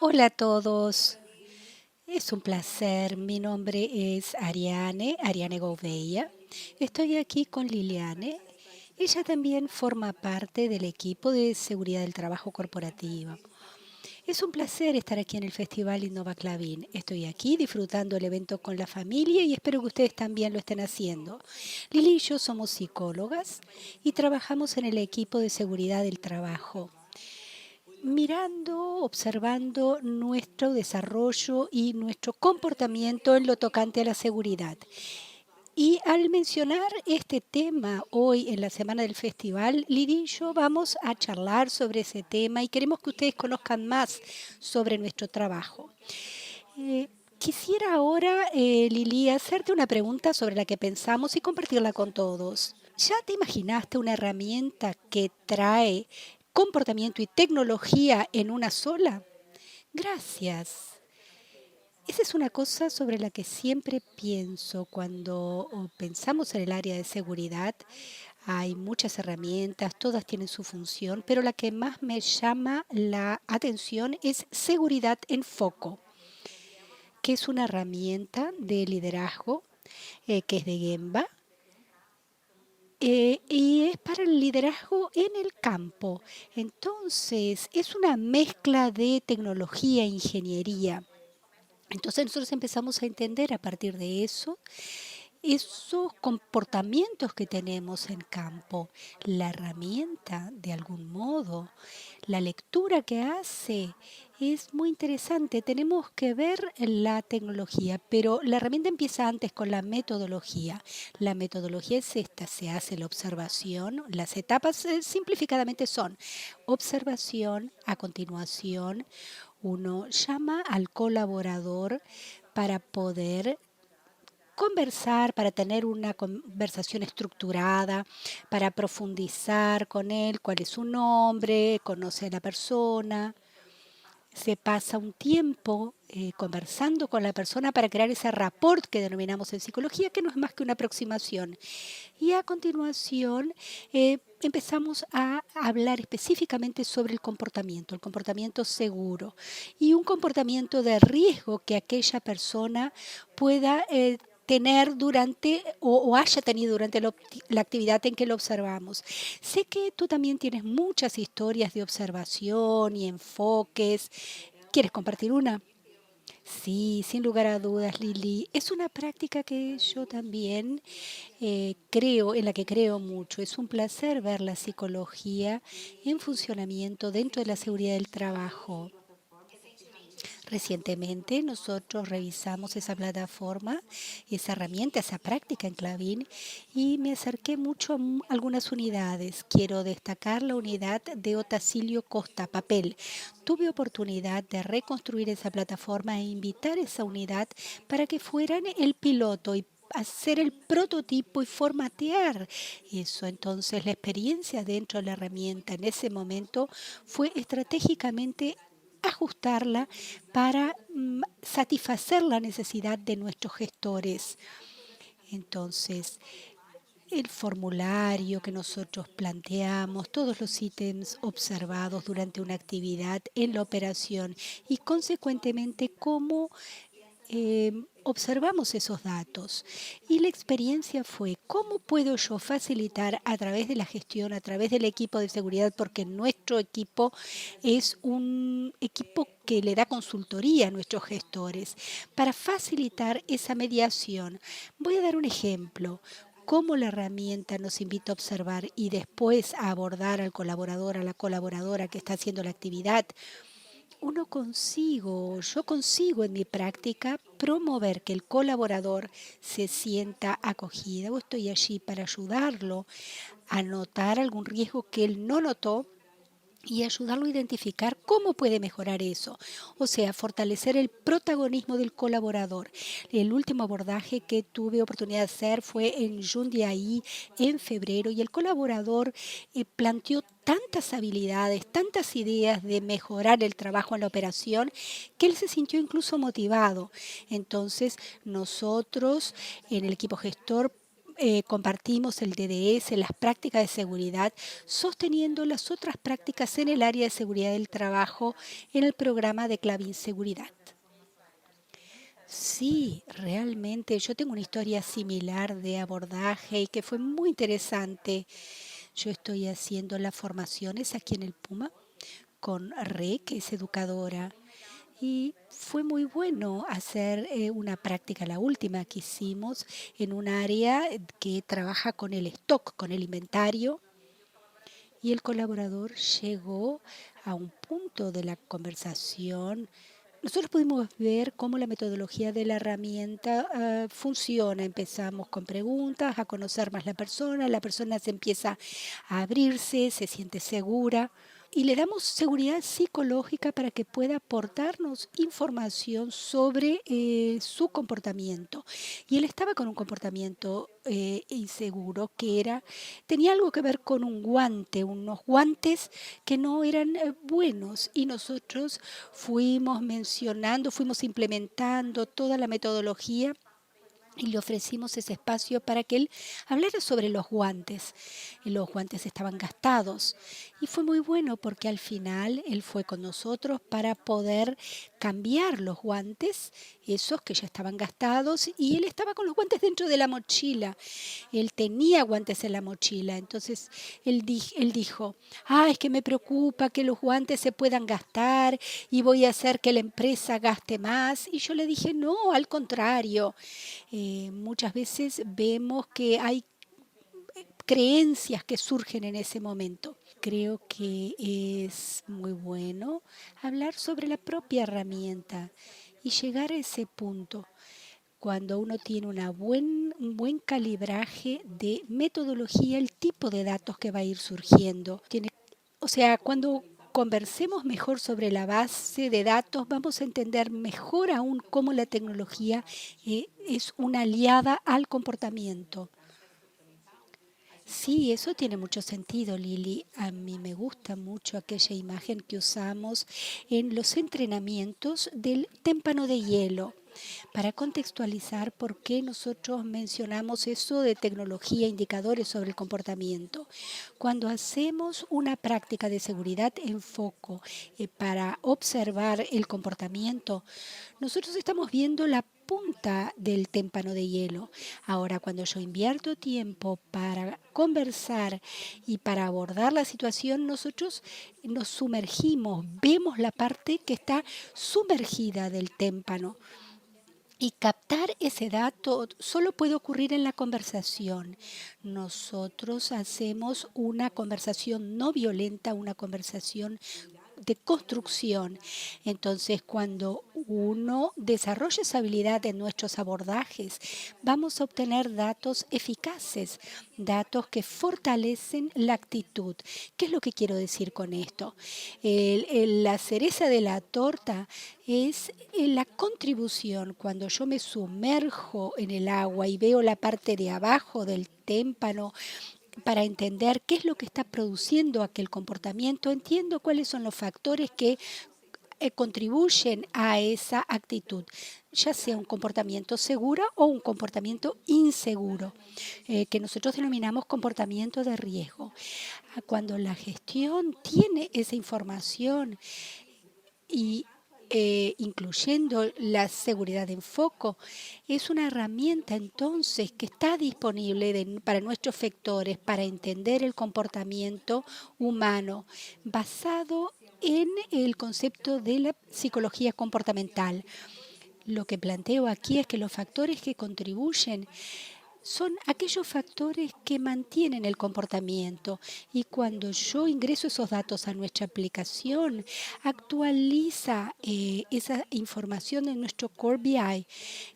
Hola a todos, es un placer. Mi nombre es Ariane Gouveia. Estoy aquí con Liliane. Ella también forma parte del equipo de seguridad del trabajo corporativa. Es un placer estar aquí en el Festival Innova Clavín. Estoy aquí disfrutando el evento con la familia y espero que ustedes también lo estén haciendo. Lili y yo somos psicólogas y trabajamos en el equipo de seguridad del trabajo mirando, observando nuestro desarrollo y nuestro comportamiento en lo tocante a la seguridad. Y al mencionar este tema hoy en la semana del festival, Lili y yo vamos a charlar sobre ese tema y queremos que ustedes conozcan más sobre nuestro trabajo. Eh, Quisiera ahora, Lili, hacerte una pregunta sobre la que pensamos y compartirla con todos. ¿Ya te imaginaste una herramienta que trae comportamiento y tecnología en una sola? Gracias. Esa es una cosa sobre la que siempre pienso cuando pensamos en el área de seguridad. Hay muchas herramientas, todas tienen su función, pero la que más me llama la atención es seguridad en foco, que es una herramienta de liderazgo que es de Gemba. Y es para el liderazgo en el campo. Entonces, es una mezcla de tecnología e ingeniería. Entonces nosotros empezamos a entender a partir de eso esos comportamientos que tenemos en campo, la herramienta de algún modo, la lectura que hace es muy interesante. Tenemos que ver la tecnología, pero la herramienta empieza antes con la metodología. La metodología es esta, se hace la observación, las etapas simplificadamente son observación, a continuación uno llama al colaborador para poder conversar, para tener una conversación estructurada, para profundizar con él, cuál es su nombre, conoce a la persona. Se pasa un tiempo conversando con la persona para crear ese rapport que denominamos en psicología, que no es más que una aproximación. Y a continuación empezamos a hablar específicamente sobre el comportamiento seguro y un comportamiento de riesgo que aquella persona pueda tener durante o haya tenido durante la actividad en que lo observamos. Sé que tú también tienes muchas historias de observación y enfoques. ¿Quieres compartir una? Sí, sin lugar a dudas, Lili. Es una práctica que yo también creo, en la que creo mucho. Es un placer ver la psicología en funcionamiento dentro de la seguridad del trabajo. Recientemente nosotros revisamos esa plataforma, esa herramienta, esa práctica en Clavín y me acerqué mucho a algunas unidades. Quiero destacar la unidad de Otacilio Costa, papel. Tuve oportunidad de reconstruir esa plataforma e invitar a esa unidad para que fueran el piloto y hacer el prototipo y formatear eso. Entonces, la experiencia dentro de la herramienta en ese momento fue estratégicamente ajustarla para satisfacer la necesidad de nuestros gestores. Entonces, el formulario que nosotros planteamos, todos los ítems observados durante una actividad en la operación y consecuentemente cómo observamos esos datos y la experiencia fue cómo puedo yo facilitar a través de la gestión, a través del equipo de seguridad, porque nuestro equipo es un equipo que le da consultoría a nuestros gestores, para facilitar esa mediación. Voy a dar un ejemplo cómo la herramienta nos invita a observar y después a abordar al colaborador, a la colaboradora que está haciendo la actividad. Yo consigo en mi práctica promover que el colaborador se sienta acogida o estoy allí para ayudarlo a notar algún riesgo que él no notó y ayudarlo a identificar cómo puede mejorar eso. O sea, fortalecer el protagonismo del colaborador. El último abordaje que tuve oportunidad de hacer fue en Jundiaí en febrero y el colaborador planteó tantas habilidades, tantas ideas de mejorar el trabajo en la operación, que él se sintió incluso motivado. Entonces, nosotros en el equipo gestor compartimos el DDS, las prácticas de seguridad, sosteniendo las otras prácticas en el área de seguridad del trabajo en el programa de Clavin Seguridad. Sí, realmente yo tengo una historia similar de abordaje y que fue muy interesante. Yo estoy haciendo las formaciones aquí en el Puma con Re, que es educadora. Y fue muy bueno hacer una práctica, la última que hicimos, en un área que trabaja con el stock, con el inventario. Y el colaborador llegó a un punto de la conversación. Nosotros pudimos ver cómo la metodología de la herramienta funciona. Empezamos con preguntas, a conocer más la persona se empieza a abrirse, se siente segura y le damos seguridad psicológica para que pueda aportarnos información sobre su comportamiento. Y él estaba con un comportamiento inseguro tenía algo que ver con un guante, unos guantes que no eran buenos. Y nosotros fuimos implementando toda la metodología y le ofrecimos ese espacio para que él hablara sobre los guantes. Y los guantes estaban gastados. Y fue muy bueno porque al final él fue con nosotros para poder cambiar los guantes, esos que ya estaban gastados, y él estaba con los guantes dentro de la mochila. Él tenía guantes en la mochila. Entonces él dijo, es que me preocupa que los guantes se puedan gastar y voy a hacer que la empresa gaste más. Y yo le dije, no, al contrario. Muchas veces vemos que hay creencias que surgen en ese momento. Creo que es muy bueno hablar sobre la propia herramienta y llegar a ese punto cuando uno tiene un buen calibraje de metodología, el tipo de datos que va a ir surgiendo. O sea, cuando conversemos mejor sobre la base de datos, vamos a entender mejor aún cómo la tecnología es una aliada al comportamiento. Sí, eso tiene mucho sentido, Lili. A mí me gusta mucho aquella imagen que usamos en los entrenamientos del témpano de hielo. Para contextualizar por qué nosotros mencionamos eso de tecnología, indicadores sobre el comportamiento. Cuando hacemos una práctica de seguridad en foco para observar el comportamiento, nosotros estamos viendo la punta del témpano de hielo. Ahora, cuando yo invierto tiempo para conversar y para abordar la situación, nosotros nos sumergimos, vemos la parte que está sumergida del témpano. Y captar ese dato solo puede ocurrir en la conversación. Nosotros hacemos una conversación no violenta, una conversación de construcción. Entonces, cuando uno desarrolla esa habilidad en nuestros abordajes, vamos a obtener datos eficaces, datos que fortalecen la actitud. ¿Qué es lo que quiero decir con esto? La cereza de la torta es la contribución cuando yo me sumerjo en el agua y veo la parte de abajo del témpano para entender qué es lo que está produciendo aquel comportamiento, entiendo cuáles son los factores que contribuyen a esa actitud, ya sea un comportamiento seguro o un comportamiento inseguro, que nosotros denominamos comportamiento de riesgo. Cuando la gestión tiene esa información y incluyendo la seguridad en foco, es una herramienta entonces que está disponible para nuestros sectores para entender el comportamiento humano basado en el concepto de la psicología comportamental. Lo que planteo aquí es que los factores que contribuyen son aquellos factores que mantienen el comportamiento y cuando yo ingreso esos datos a nuestra aplicación, actualiza esa información en nuestro Core BI,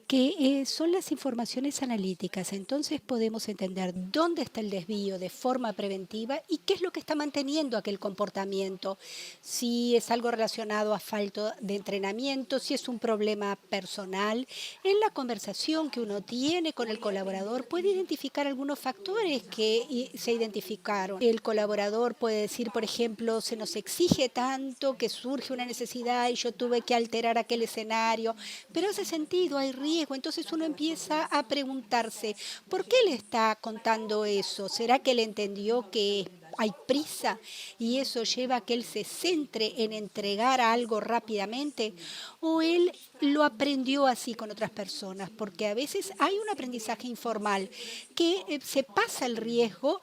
que son las informaciones analíticas. Entonces podemos entender dónde está el desvío de forma preventiva y qué es lo que está manteniendo aquel comportamiento. Si es algo relacionado a falta de entrenamiento, si es un problema personal, en la conversación que uno tiene con el colaborador colaborador puede identificar algunos factores que se identificaron. El colaborador puede decir, por ejemplo, se nos exige tanto que surge una necesidad y yo tuve que alterar aquel escenario, pero hace sentido, hay riesgo. Entonces uno empieza a preguntarse, ¿por qué le está contando eso? ¿Será que él entendió que hay prisa y eso lleva a que él se centre en entregar algo rápidamente? ¿O él lo aprendió así con otras personas? Porque a veces hay un aprendizaje informal que se pasa el riesgo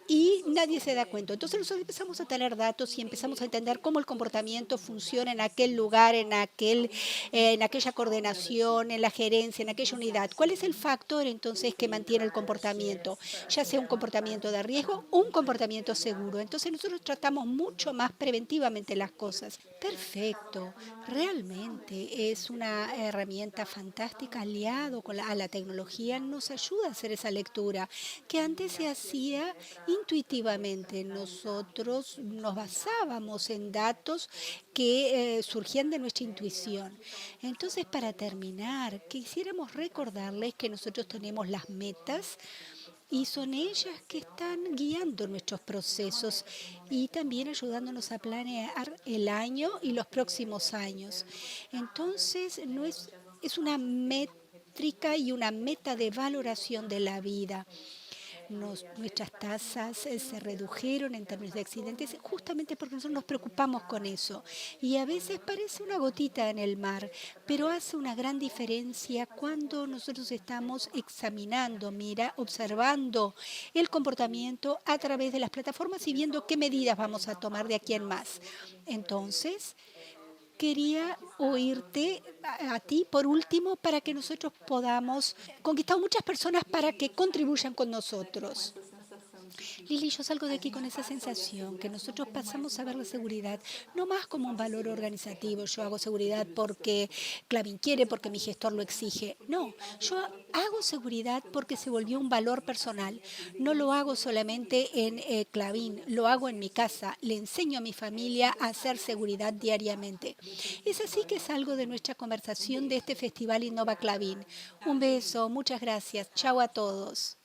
y nadie se da cuenta. Entonces nosotros empezamos a tener datos y empezamos a entender cómo el comportamiento funciona en aquel lugar, en aquella coordinación, en la gerencia, en aquella unidad. ¿Cuál es el factor entonces que mantiene el comportamiento? Ya sea un comportamiento de riesgo o un comportamiento seguro. Entonces nosotros tratamos mucho más preventivamente las cosas. Perfecto. Realmente es una herramienta fantástica aliado a la tecnología. Nos ayuda a hacer esa lectura que antes se hacía intuitivamente. Nosotros nos basábamos en datos que surgían de nuestra intuición. Entonces, para terminar, quisiéramos recordarles que nosotros tenemos las metas y son ellas que están guiando nuestros procesos y también ayudándonos a planear el año y los próximos años. Entonces, no es una métrica y una meta de valoración de la vida. Nuestras tasas se redujeron en términos de accidentes justamente porque nosotros nos preocupamos con eso. Y a veces parece una gotita en el mar, pero hace una gran diferencia cuando nosotros estamos examinando, observando el comportamiento a través de las plataformas y viendo qué medidas vamos a tomar de aquí en más. Entonces, quería oírte a ti por último para que nosotros podamos conquistar muchas personas para que contribuyan con nosotros. Lili, yo salgo de aquí con esa sensación que nosotros pasamos a ver la seguridad no más como un valor organizativo. Yo hago seguridad porque Clavin quiere, porque mi gestor lo exige. No, yo hago seguridad porque se volvió un valor personal. No lo hago solamente en Clavin, lo hago en mi casa. Le enseño a mi familia a hacer seguridad diariamente. Es así que salgo de nuestra conversación de este festival Innova Clavin. Un beso, muchas gracias. Chao a todos.